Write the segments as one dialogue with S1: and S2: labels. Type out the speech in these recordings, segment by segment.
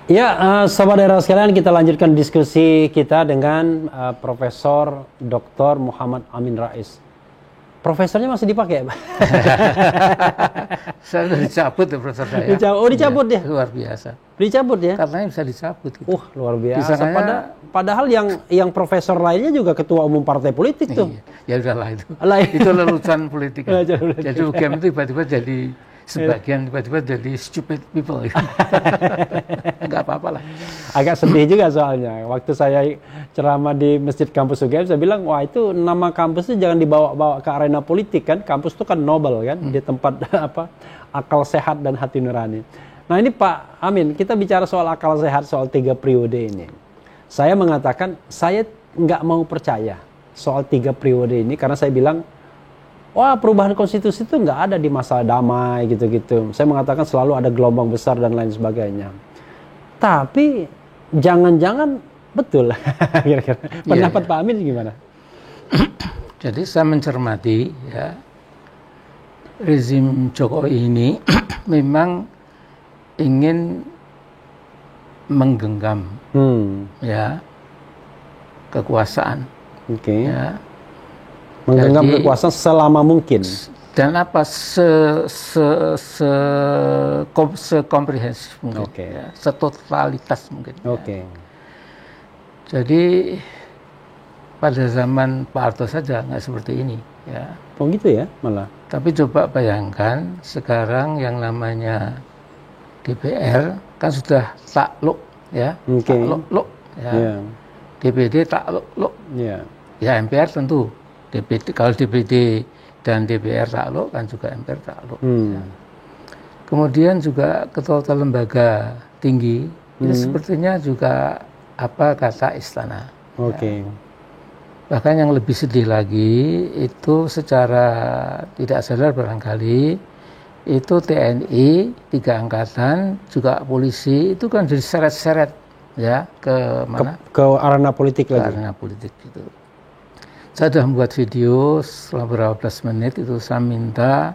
S1: Ya, sahabat daerah sekalian, kita lanjutkan diskusi kita dengan Profesor Dr. Muhammad Amin Rais. Profesornya masih dipakai, Pak?
S2: Saya sudah dicabut ya profesor saya.
S1: Dicabut ya?
S2: Luar biasa.
S1: Dicabut ya?
S2: Katanya bisa dicabut. Gitu.
S1: Luar biasa.
S2: Misalnya,
S1: Padahal yang profesor lainnya juga ketua umum partai politik tuh.
S2: Ya udahlah itu. Itu lelucon politik. Jadi UGM itu tiba-tiba jadi sebagian tiba-tiba jadi stupid people. Enggak apa-apa lah. Agak
S1: sedih juga soalnya. Waktu saya ceramah di Masjid Kampus UGM, saya bilang, wah itu nama kampus itu jangan dibawa-bawa ke arena politik kan. Kampus itu kan nobel kan, di tempat akal sehat dan hati nurani. Nah ini Pak Amin, kita bicara soal akal sehat, soal 3 periode ini. Saya mengatakan, saya nggak mau percaya soal 3 periode ini, karena saya bilang, wah perubahan konstitusi itu nggak ada di masa damai gitu-gitu. Saya mengatakan selalu ada gelombang besar dan lain sebagainya. Tapi jangan-jangan betul. Kira-kira pendapat Pak Amin gimana?
S2: Jadi saya mencermati ya, rezim Jokowi ini memang ingin menggenggam ya kekuasaan.
S1: Oke. Ya. Menggenggam kekuasaan selama mungkin.
S2: Dan apa sekomprehensif mungkin, ya, setotalitas mungkin.
S1: Oke.
S2: Ya. Jadi pada zaman Pak Harto saja nggak seperti ini, ya.
S1: Oh gitu ya, malah.
S2: Tapi coba bayangkan sekarang yang namanya DPR kan sudah takluk, ya, takluk, ya. Yeah. DPD takluk,
S1: yeah.
S2: Ya MPR tentu. DPD, kalau DPD dan DPR takluk kan juga MPR takluk. Ya. Kemudian juga ketua-ketua lembaga tinggi itu sepertinya juga apa kata istana.
S1: Oke.
S2: Ya. Bahkan yang lebih sedih lagi itu secara tidak sadar barangkali itu TNI 3 angkatan juga polisi itu kan diseret-seret ya ke mana?
S1: Ke arena politik lagi.
S2: Arena politik itu. Saya sudah membuat video selama beberapa belas menit itu saya minta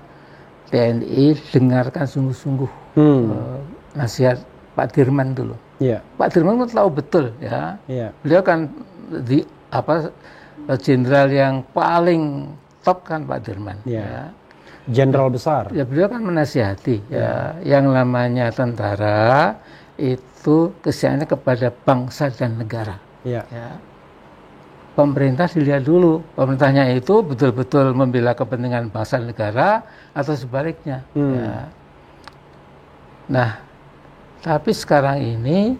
S2: TNI dengarkan sungguh-sungguh nasihat Pak Dirman dulu.
S1: Yeah.
S2: Pak Dirman itu tahu betul ya.
S1: Yeah.
S2: Beliau kan jenderal yang paling top kan Pak Dirman.
S1: Yeah.
S2: Ya.
S1: Jenderal besar.
S2: Ya beliau kan menasihati ya yang namanya tentara itu kesiapannya kepada bangsa dan negara.
S1: Yeah.
S2: Ya. Pemerintah dilihat dulu, pemerintahnya itu betul-betul membela kepentingan bangsa dan negara atau sebaliknya. Ya. Nah, tapi sekarang ini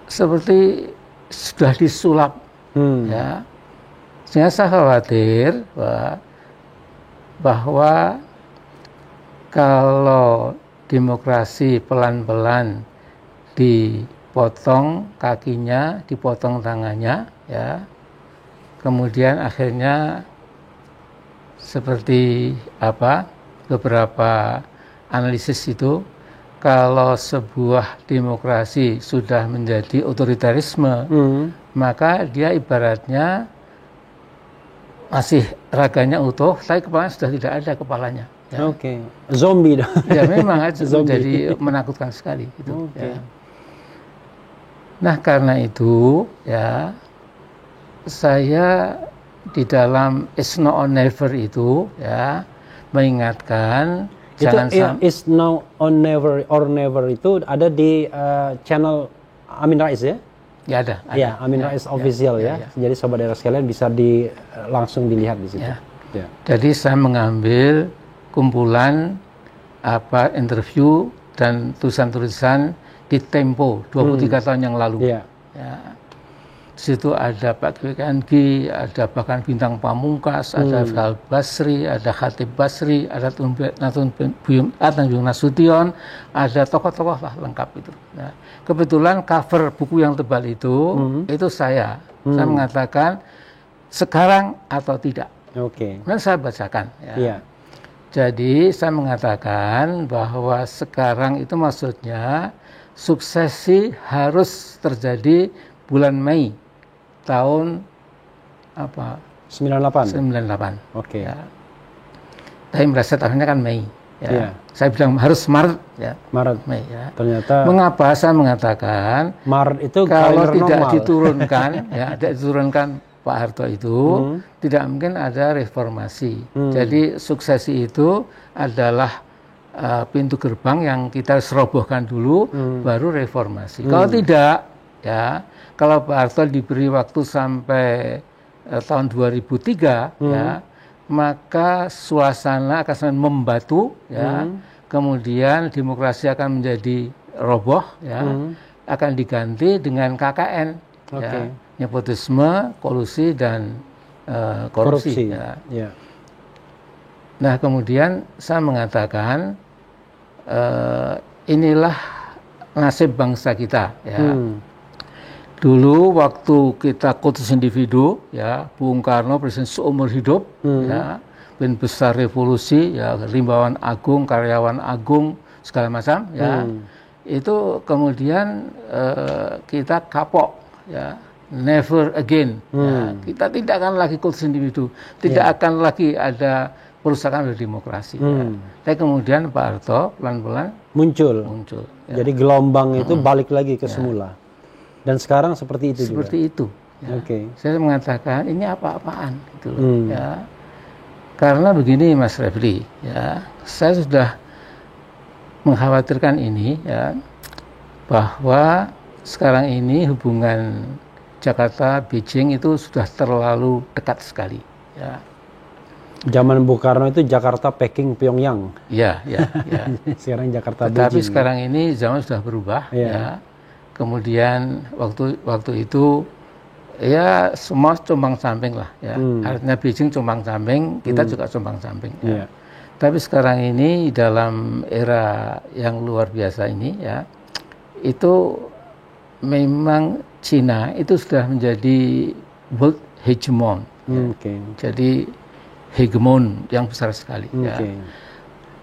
S2: seperti sudah disulap, ya. Sehingga saya khawatir bahwa kalau demokrasi pelan-pelan dipotong kakinya, dipotong tangannya, ya. Kemudian akhirnya seperti beberapa analisis itu, kalau sebuah demokrasi sudah menjadi otoritarisme, maka dia ibaratnya masih raganya utuh, tapi kepalanya sudah tidak ada kepalanya. Ya.
S1: Oke. Zombie dong.
S2: Ya memang jadi menakutkan sekali. Gitu, ya. Nah karena itu ya saya di dalam It's Now or Never itu ya mengingatkan
S1: itu It's Now or Never itu ada di channel Amin Rais ya?
S2: Ya ada.
S1: Ya Amin Rais official ya. Jadi sobat daerah sekalian bisa langsung dilihat di situ.
S2: Ya. Ya. Jadi saya mengambil kumpulan interview dan tulisan-tulisan di Tempo 23 tahun yang lalu.
S1: Ya.
S2: Ya. Di situ ada Pak Kwekanggi, ada bahkan Bintang Pamungkas, ada Al Basri, ada Khatib Basri, ada Tanjung Nasution, ada tokoh-tokoh lah lengkap itu. Nah, kebetulan cover buku yang tebal itu saya mengatakan sekarang atau tidak.
S1: Oke.
S2: Dan saya bacakan. Ya.
S1: Yeah.
S2: Jadi saya mengatakan bahwa sekarang itu maksudnya suksesi harus terjadi bulan Mei tahun apa?
S1: 98.
S2: 98.
S1: Oke.
S2: Ya. Tapi merasa tahunnya kan Mei. Ya.
S1: Iya.
S2: Saya bilang harus Maret. Ya.
S1: Maret.
S2: Mei. Ya.
S1: Ternyata
S2: Mengapa saya mengatakan
S1: Maret itu
S2: kalau
S1: kalender
S2: tidak
S1: normal.
S2: diturunkan, ya, tidak diturunkan Pak Harto itu, tidak mungkin ada reformasi. Jadi suksesi itu adalah pintu gerbang yang kita serobohkan dulu, baru reformasi. Kalau tidak, ya, kalau Pak Harto diberi waktu sampai tahun 2003, ya, maka suasana akan semakin membatu, ya, kemudian demokrasi akan menjadi roboh, ya, akan diganti dengan KKN, ya, nepotisme, kolusi dan korupsi. Ya.
S1: Ya.
S2: Nah kemudian saya mengatakan inilah nasib bangsa kita. Ya. Dulu waktu kita kutus individu, ya, Bung Karno presiden seumur hidup, ya, pemimpin besar revolusi, ya, rimbawan agung, karyawan agung, segala macam, ya, itu kemudian kita kapok, ya, never again, ya, kita tidak akan lagi kutus individu, tidak akan lagi ada perusahaan dari demokrasi. Ya. Tapi kemudian Pak Harto pelan-pelan
S1: muncul.
S2: Ya.
S1: Jadi gelombang itu balik lagi ke semula. Dan sekarang seperti itu
S2: seperti
S1: juga.
S2: itu. Ya.
S1: Oke.
S2: Saya mengatakan ini apa-apaan gitu loh. Ya. Karena begini Mas Refli, ya, saya sudah mengkhawatirkan ini, ya, bahwa sekarang ini hubungan Jakarta Beijing itu sudah terlalu dekat sekali. Ya.
S1: Zaman Bung Karno itu Jakarta Peking Pyongyang.
S2: Ya, ya, ya.
S1: Sekarang Jakarta
S2: Beijing. Tapi
S1: Beijing.
S2: sekarang ini zaman sudah berubah. Ya. Kemudian waktu itu ya semua combang samping lah, ya. Artinya Beijing combang samping, kita juga combang samping. Ya. Tapi sekarang ini dalam era yang luar biasa ini, ya, itu memang Cina itu sudah menjadi world hegemon. Ya. Jadi hegemon yang besar sekali. Ya.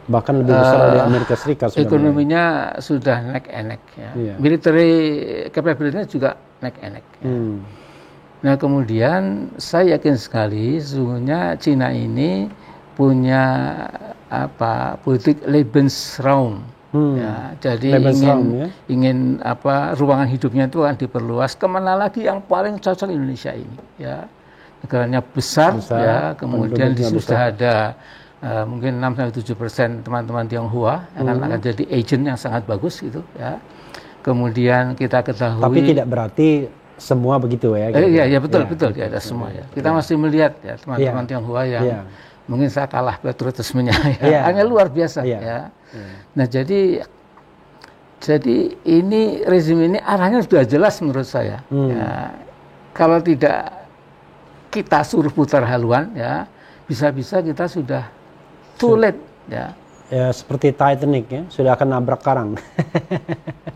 S1: Bahkan lebih besar dari Amerika Serikat.
S2: Ekonominya sudah neck and neck. Ya. Military capability-nya juga neck and neck. Ya. Nah kemudian saya yakin sekali sesungguhnya Cina ini punya politik Lebensraum. Ya, jadi ingin ruangan hidupnya itu akan diperluas. Kemana lagi yang paling cocok Indonesia ini? Ya, negaranya besar, ya, kemudian di situ sudah ada mungkin 6-7% teman-teman Tionghoa akan jadi agent yang sangat bagus gitu, ya. Kemudian kita ketahui.
S1: Tapi tidak berarti semua begitu ya. Gitu.
S2: Iya betul ya ada semua ya. Kita masih melihat ya teman-teman Tionghoa yang mungkin saya kalah patriotismenya, ya. Hanya luar biasa, ya. Nah jadi ini rezim ini arahnya sudah jelas menurut saya. Ya, kalau tidak kita suruh putar haluan, ya, bisa-bisa kita sudah too late, ya.
S1: Ya seperti Titanic, ya, sudah akan nabrak karang.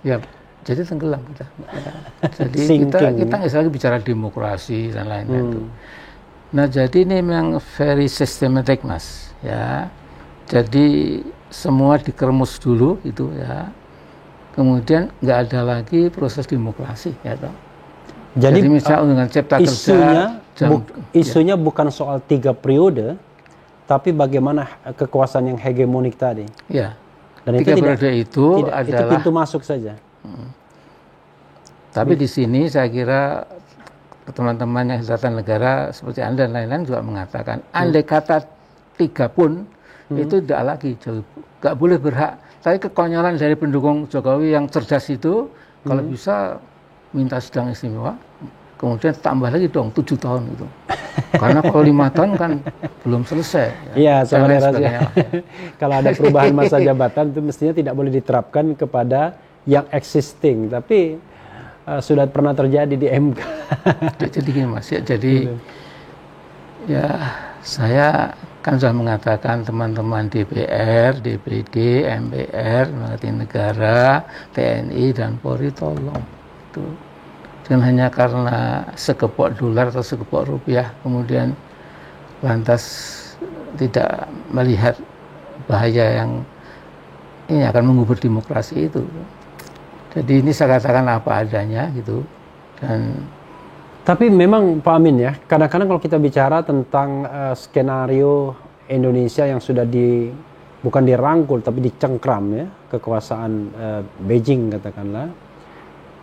S2: Ya, jadi tenggelam kita. Ya. Jadi kita nggak lagi bicara demokrasi dan lain-lain itu. Nah jadi ini memang very systematic Mas, ya. Jadi semua dikeremus dulu gitu, ya. Kemudian nggak ada lagi proses demokrasi, ya toh. Jadi misalnya dengan cipta kerja,
S1: isunya bukan soal 3 periode, tapi bagaimana kekuasaan yang hegemonik tadi.
S2: Ya.
S1: Dan
S2: 3 periode itu adalah
S1: itu pintu masuk saja.
S2: Tapi di sini saya kira teman-teman yang selatan negara seperti Anda dan lain-lain juga mengatakan andai kata 3 pun itu tidak lagi nggak boleh berhak. Tapi kekonyolan dari pendukung Jokowi yang cerdas itu kalau bisa minta sidang istimewa, kemudian tambah lagi dong 7 tahun itu. Karena kalau 5 tahun kan belum selesai.
S1: Iya, sebenarnya kalau ada perubahan masa jabatan itu mestinya tidak boleh diterapkan kepada yang existing, tapi sudah pernah terjadi di MK.
S2: Jadi gini Mas, ya, jadi ya saya kan sudah mengatakan teman-teman DPR, DPD, MPR, mengerti negara, TNI dan Polri tolong itu. Dan hanya karena sekepok dolar atau sekepok rupiah kemudian lantas tidak melihat bahaya yang ini akan mengubur demokrasi itu. Jadi ini saya katakan apa adanya gitu. Dan
S1: tapi memang Pak Amin ya, kadang-kadang kalau kita bicara tentang skenario Indonesia yang sudah bukan dirangkul tapi dicengkram ya, kekuasaan Beijing katakanlah,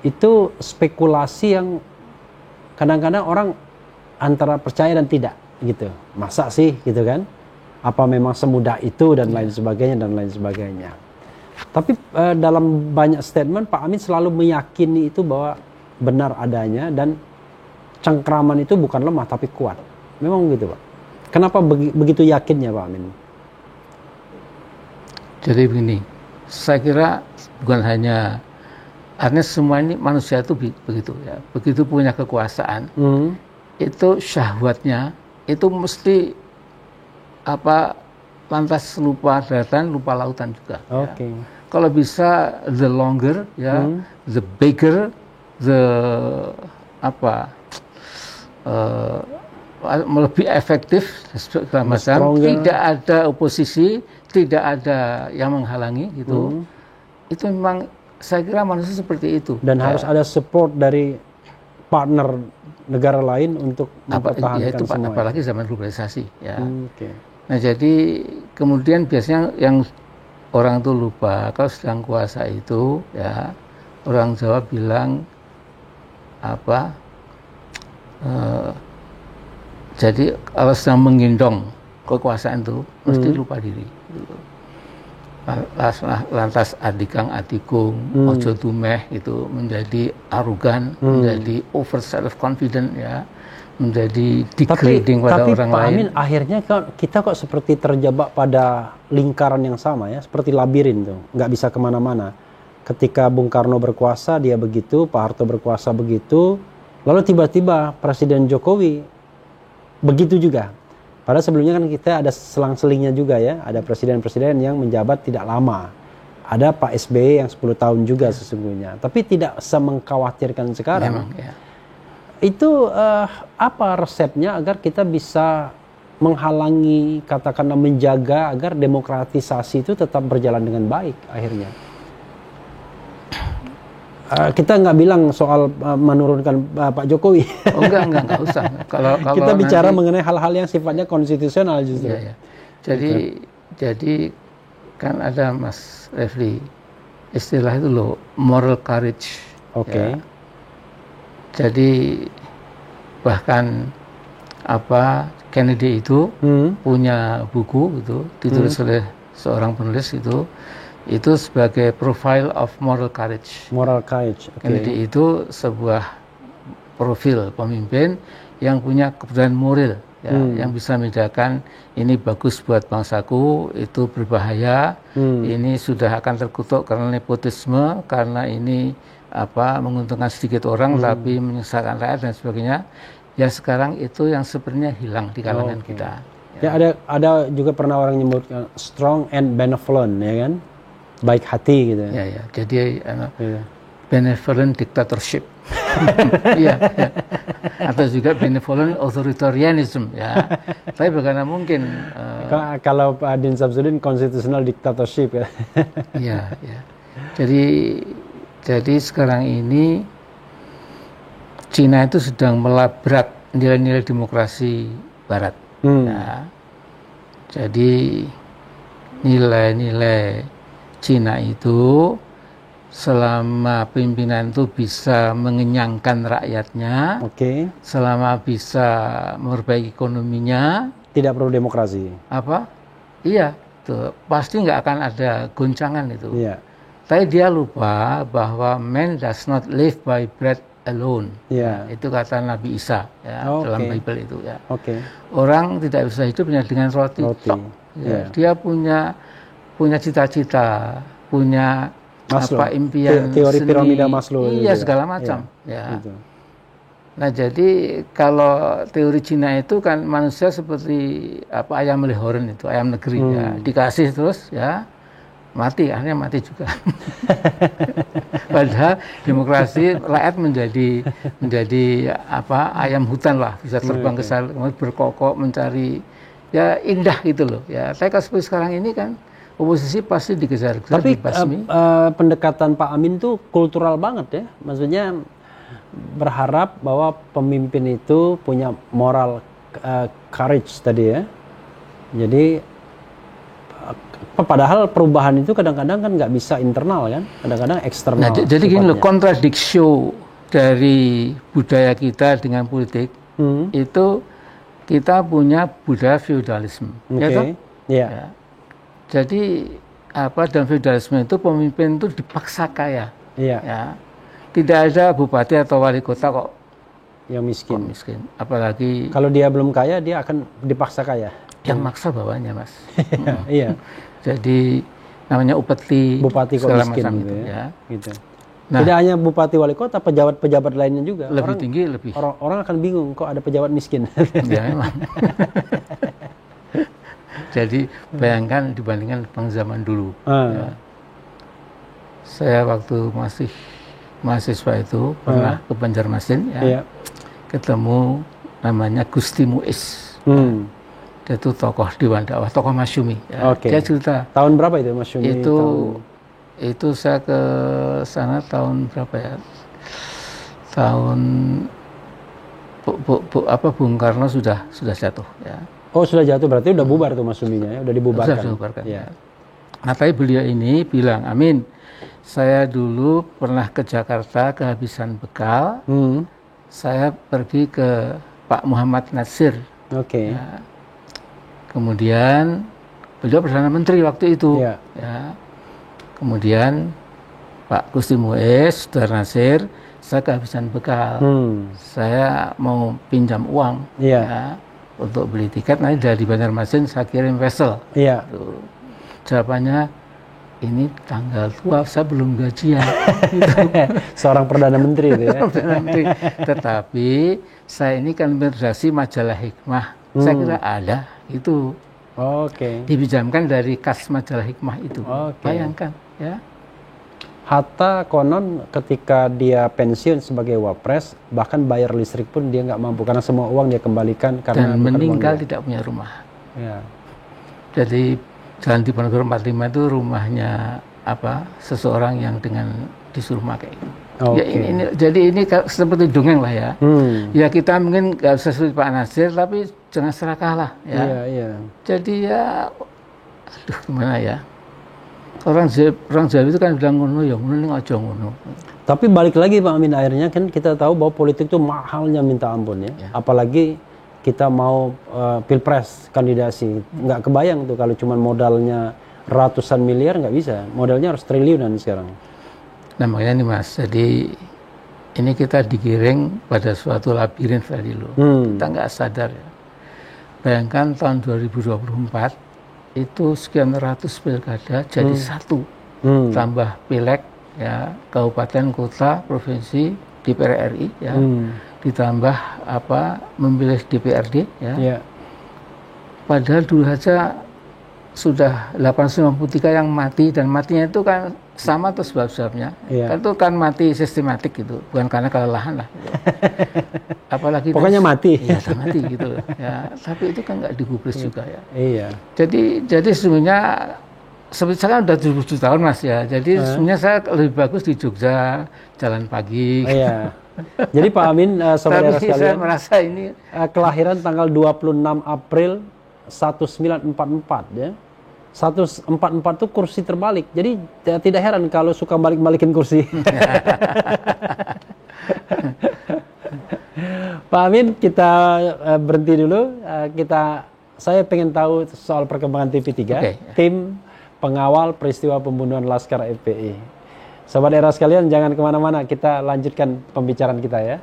S1: itu spekulasi yang kadang-kadang orang antara percaya dan tidak gitu. Masa sih gitu kan? Apa memang semudah itu dan lain sebagainya dan lain sebagainya. Tapi dalam banyak statement Pak Amin selalu meyakini itu bahwa benar adanya dan cengkraman itu bukan lemah tapi kuat. Memang begitu Pak. Kenapa begitu yakinnya Pak Amin?
S2: Jadi begini, saya kira bukan hanya artinya semua ini manusia itu begitu ya. Begitu punya kekuasaan, itu syahwatnya itu mesti lantas lupa daratan, lupa lautan juga.
S1: Oke.
S2: Ya. Kalau bisa the longer ya, the bigger, the lebih efektif segala macam. Tidak ada oposisi, tidak ada yang menghalangi gitu. Itu memang saya kira manusia seperti itu.
S1: Dan harus ada support dari partner negara lain untuk mempertahankan
S2: itu
S1: semua.
S2: Apalagi zaman globalisasi ya.
S1: Okay.
S2: Nah jadi kemudian biasanya yang orang itu lupa kalau sedang kuasa itu ya, orang Jawa bilang jadi kalau sedang menggendong kekuasaan itu mesti lupa diri. Lantas adikang adikung, ojo tumeh itu menjadi arogan, menjadi over self confident ya, menjadi degrading pada orang lain.
S1: Tapi Pak Amin akhirnya kita kok seperti terjebak pada lingkaran yang sama ya, seperti labirin tuh, nggak bisa kemana-mana. Ketika Bung Karno berkuasa dia begitu, Pak Harto berkuasa begitu, lalu tiba-tiba Presiden Jokowi begitu juga. Padahal sebelumnya kan kita ada selang-selingnya juga ya, ada presiden-presiden yang menjabat tidak lama. Ada Pak SBY yang 10 tahun juga sesungguhnya, tapi tidak semengkhawatirkan sekarang.
S2: Memang, ya.
S1: Itu apa resepnya agar kita bisa menghalangi, katakanlah menjaga agar demokratisasi itu tetap berjalan dengan baik akhirnya? Kita nggak bilang soal menurunkan Pak Jokowi.
S2: Oh enggak usah. Kalau
S1: kita bicara mengenai hal-hal yang sifatnya konstitusional justru.
S2: Iya. Jadi kan ada Mas Refli istilah itu loh, moral courage.
S1: Oke.
S2: Ya. Jadi bahkan Kennedy itu punya buku itu ditulis oleh seorang penulis itu sebagai profile of moral courage.
S1: Moral courage. Okay.
S2: Kennedy itu sebuah profil pemimpin yang punya keberanian moral, ya, yang bisa membedakan ini bagus buat bangsaku, itu berbahaya, ini sudah akan terkutuk karena nepotisme, karena ini menguntungkan sedikit orang tapi menyusahkan rakyat dan sebagainya. Ya sekarang itu yang sebenarnya hilang di kalangan kita.
S1: Ya ada juga pernah orang nyebut strong and benevolent, ya kan? Baik hati gitu.
S2: Ya. Jadi benevolent dictatorship. Iya. Atau juga benevolent authoritarianism ya. Tapi bagaimana mungkin
S1: kalau Pak Din Samsudin constitutional dictatorship ya.
S2: Iya. Jadi sekarang ini Cina itu sedang melabrak nilai-nilai demokrasi Barat. Ya. Jadi nilai-nilai Cina itu selama pimpinan itu bisa mengenyangkan rakyatnya, selama bisa memperbaiki ekonominya,
S1: tidak perlu demokrasi.
S2: Iya, tuh pasti nggak akan ada goncangan itu.
S1: Iya.
S2: Tapi dia lupa bahwa man does not live by bread alone.
S1: Iya.
S2: Itu kata Nabi Isa ya, dalam Bible itu ya. Orang tidak bisa hidup hanya dengan roti. Ya, dia punya cita-cita, punya impian
S1: teori
S2: seni,
S1: piramida Maslow,
S2: iya segala macam. Ya. Nah jadi kalau teori Cina itu kan manusia seperti ayam lehoren itu, ayam negeri ya, dikasih terus ya mati, akhirnya mati juga. Padahal demokrasi rakyat menjadi ayam hutan lah, bisa terbang ke sana, berkokok mencari ya indah gitu loh ya. Saya seperti sekarang ini kan oposisi pasti dikejar-kejar,
S1: Tapi
S2: dibasmi.
S1: pendekatan Pak Amin tuh kultural banget ya. Maksudnya berharap bahwa pemimpin itu punya moral courage tadi ya. Jadi padahal perubahan itu kadang-kadang kan nggak bisa internal kan, kadang-kadang eksternal.
S2: Nah, jadi gini loh, kontradiksi dari budaya kita dengan politik itu kita punya budaya feudalisme.
S1: Oke.
S2: Ya. Jadi dalam feudalisme itu pemimpin itu dipaksa kaya.
S1: Iya.
S2: Ya. Tidak ada bupati atau wali kota kok
S1: yang miskin.
S2: Apalagi
S1: kalau dia belum kaya, dia akan dipaksa kaya.
S2: Yang maksa bawahnya, Mas.
S1: Iya.
S2: Jadi namanya upeti,
S1: bupati kok
S2: segala
S1: miskin
S2: macam
S1: gitu
S2: itu,
S1: ya. Gitu.
S2: Nah,
S1: tidak hanya bupati wali kota, pejabat-pejabat lainnya juga.
S2: Lebih tinggi, lebih.
S1: Orang akan bingung kok ada pejabat miskin.
S2: Ya memang. Jadi bayangkan dibandingkan zaman dulu. Ya. Saya waktu masih mahasiswa itu pernah ke Banjarmasin ya. Ketemu namanya Gusti Muiz. Dia itu tokoh Dewan Dakwah, tokoh Masyumi. Ya. Dia cerita.
S1: Tahun berapa itu Masyumi?
S2: Itu saya ke sana tahun berapa ya? Tahun Bung Karno sudah jatuh ya.
S1: Oh, sudah jatuh, berarti udah bubar tuh Masyuminya ya, udah dibubarkan.
S2: Sudah dibubarkan. Ya. Nah, tapi beliau ini bilang, Amin, saya dulu pernah ke Jakarta kehabisan bekal. Saya pergi ke Pak Muhammad Nasir.
S1: Oke.
S2: Ya. Kemudian beliau Perdana Menteri waktu itu.
S1: Ya.
S2: Kemudian Pak Gusti Muiz, Saudara Nasir, saya kehabisan bekal. Saya mau pinjam uang ya, untuk beli tiket. Nanti dari Banjarmasin saya kirim vessel.
S1: Iya.
S2: Jawabannya, ini tanggal tua, saya belum gajian.
S1: Seorang Perdana Menteri itu ya.
S2: Perdana Menteri. Tetapi saya ini kan redaksi majalah Hikmah. Saya kira ada itu.
S1: Oke.
S2: Dipinjamkan dari kas majalah Hikmah itu. Bayangkan ya.
S1: Hatta konon ketika dia pensiun sebagai wapres, bahkan bayar listrik pun dia nggak mampu karena semua uang dia kembalikan karena
S2: dan meninggal tidak punya rumah. Ya. Jadi Jalan Diponegoro 45 itu rumahnya seseorang yang dengan disuruh pakai. Ya jadi ini seperti dongeng lah ya. Ya kita mungkin nggak usah seperti Pak Nasir, tapi jangan serakah lah ya. Jadi ya, aduh gimana ya. Orang Jawa itu kan bilang ngono ya, ngono ning aja ngono.
S1: Tapi balik lagi Pak Amin, akhirnya kan kita tahu bahwa politik itu mahalnya minta ampun ya. Apalagi kita mau pilpres kandidasi, nggak kebayang tuh kalau cuma modalnya ratusan miliar nggak bisa, modalnya harus triliunan sekarang.
S2: Nah makanya nih Mas, jadi ini kita digiring pada suatu labirin tadi loh. Kita nggak sadar ya. Bayangkan tahun 2024 itu sekian ratus pilkada jadi satu, tambah pileg ya, kabupaten, kota, provinsi, DPR RI ya, ditambah memilih DPRD ya. Padahal dulu saja sudah 893 yang mati, dan matinya itu kan sama atau sebab-sebabnya. Kan itu kan mati sistematik gitu, bukan karena kelelahan lah. Apalagi
S1: pokoknya mati.
S2: Iya, mati gitu loh. Ya, tapi itu kan nggak digubris juga ya.
S1: Iya.
S2: Jadi sebenarnya saya kan udah 77 tahun Mas ya. Jadi sebenarnya saya lebih bagus di Jogja, jalan pagi.
S1: Iya. Jadi Pak Amin, saudara sekalian,
S2: saya merasa ini
S1: kelahiran tanggal 26 April 1944 ya. 144 itu kursi terbalik. Jadi tidak heran kalau suka balik-balikin kursi. Pak Amin, kita berhenti dulu. Saya pengen tahu soal perkembangan TV3, tim pengawal peristiwa pembunuhan Laskar FPI. Sobat era sekalian, jangan kemana-mana, kita lanjutkan pembicaraan kita ya.